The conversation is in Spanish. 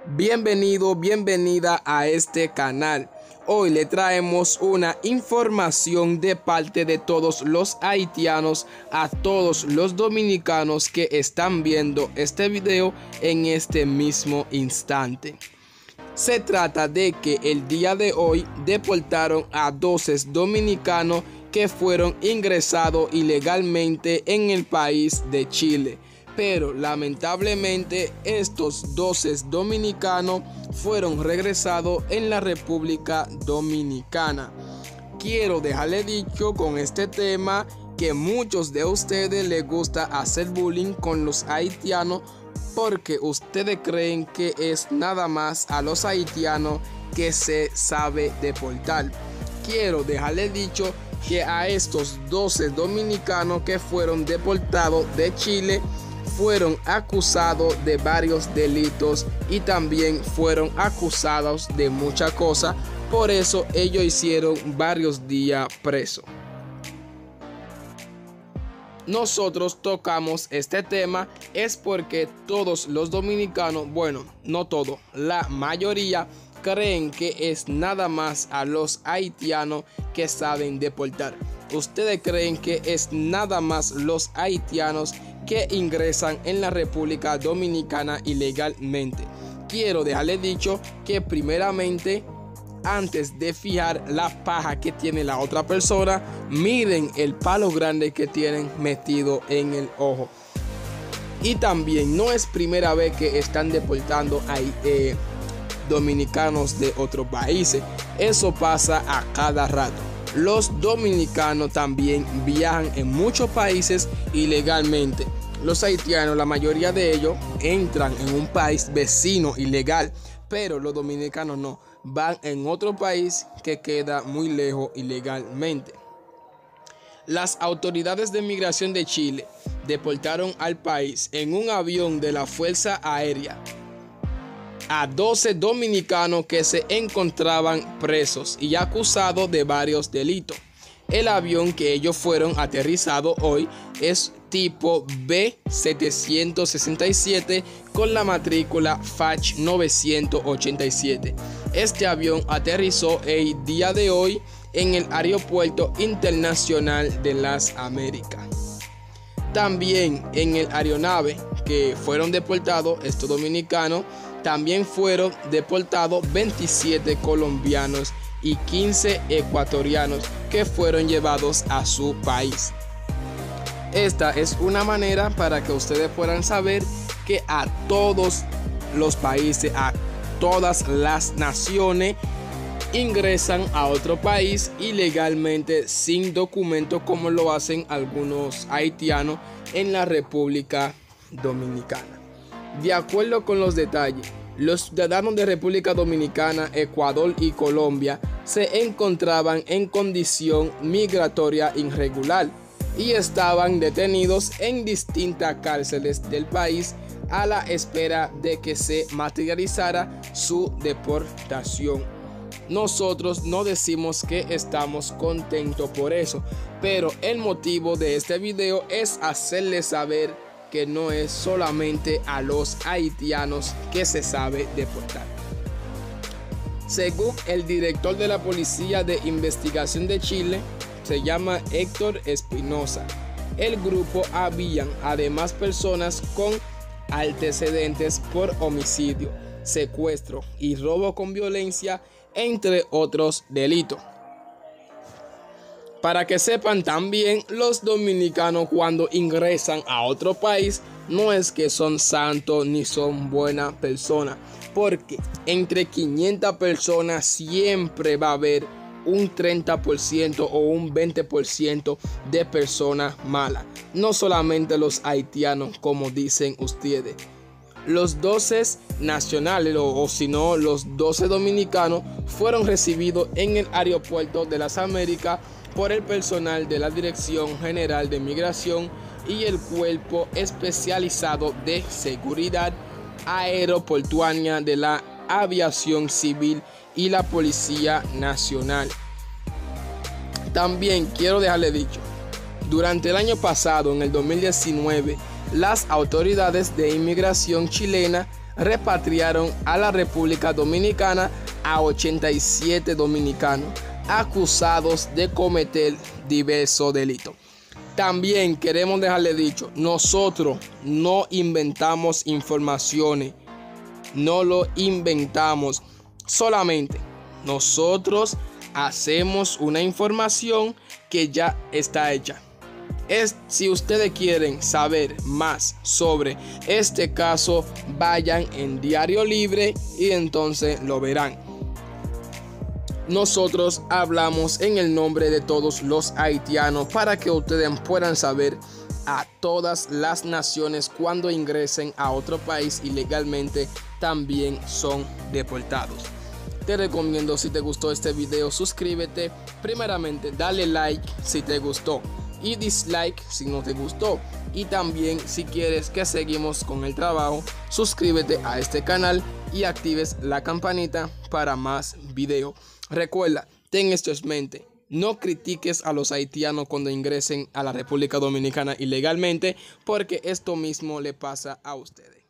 Bienvenido, bienvenida a este canal. Hoy le traemos una información de parte de todos los haitianos a todos los dominicanos que están viendo este video en este mismo instante. Se trata de que el día de hoy deportaron a 12 dominicanos que fueron ingresados ilegalmente en el país de Chile. Pero lamentablemente estos 12 dominicanos fueron regresados en la República Dominicana. Quiero dejarle dicho con este tema que muchos de ustedes les gusta hacer bullying con los haitianos porque ustedes creen que es nada más a los haitianos que se sabe deportar. Quiero dejarle dicho que a estos 12 dominicanos que fueron deportados de Chile fueron acusados de varios delitos y también fueron acusados de muchas cosas. Por eso ellos hicieron varios días presos. Nosotros tocamos este tema es porque todos los dominicanos, bueno, no todos, la mayoría creen que es nada más a los haitianos que saben deportar. Ustedes creen que es nada más los haitianos que ingresan en la República Dominicana ilegalmente. Quiero dejarles dicho que primeramente, antes de fijar la paja que tiene la otra persona, miren el palo grande que tienen metido en el ojo. Y también no es primera vez que están deportando a dominicanos de otros países. Eso pasa a cada rato. Los dominicanos también viajan en muchos países ilegalmente. Los haitianos, la mayoría de ellos, entran en un país vecino ilegal, pero los dominicanos no, van en otro país que queda muy lejos ilegalmente. Las autoridades de migración de Chile deportaron al país en un avión de la Fuerza Aérea a 12 dominicanos que se encontraban presos y acusados de varios delitos. El avión que ellos fueron aterrizados hoy es tipo B767 con la matrícula FACH 987. Este avión aterrizó el día de hoy en el Aeropuerto Internacional de las Américas. También en el aeronave que fueron deportados estos dominicanos, también fueron deportados 27 colombianos y 15 ecuatorianos que fueron llevados a su país. Esta es una manera para que ustedes puedan saber que a todos los países, a todas las naciones, ingresan a otro país ilegalmente sin documento, como lo hacen algunos haitianos en la República Dominicana. De acuerdo con los detalles, los ciudadanos de República Dominicana, Ecuador y Colombia se encontraban en condición migratoria irregular y estaban detenidos en distintas cárceles del país a la espera de que se materializara su deportación. Nosotros no decimos que estamos contentos por eso, pero el motivo de este video es hacerles saber que no es solamente a los haitianos que se sabe deportar. Según el director de la Policía de Investigación de Chile, se llama Héctor Espinosa, el grupo habían además personas con antecedentes por homicidio, secuestro y robo con violencia, entre otros delitos. Para que sepan también, los dominicanos cuando ingresan a otro país no es que son santos ni son buenas personas, porque entre 500 personas siempre va a haber un 30% o un 20% de personas malas. No solamente los haitianos, como dicen ustedes. Los 12 nacionales o sino los 12 dominicanos fueron recibidos en el Aeropuerto de las Américas por el personal de la Dirección General de Migración y el Cuerpo Especializado de Seguridad Aeroportuaria de la Aviación Civil y la Policía Nacional. También quiero dejarle dicho, durante el año pasado, en el 2019, las autoridades de inmigración chilena repatriaron a la República Dominicana a 87 dominicanos acusados de cometer diversos delitos. También queremos dejarle dicho, nosotros no inventamos informaciones, no lo inventamos, solamente nosotros hacemos una información que ya está hecha. Si ustedes quieren saber más sobre este caso, vayan en Diario Libre y entonces lo verán. Nosotros hablamos en el nombre de todos los haitianos para que ustedes puedan saber a todas las naciones cuando ingresen a otro país ilegalmente también son deportados. Te recomiendo, si te gustó este video, suscríbete. Primeramente, dale like si te gustó y dislike si no te gustó. Y también, si quieres que seguimos con el trabajo, suscríbete a este canal y actives la campanita para más videos. Recuerda, ten esto en mente. No critiques a los haitianos cuando ingresen a la República Dominicana ilegalmente, porque esto mismo le pasa a ustedes.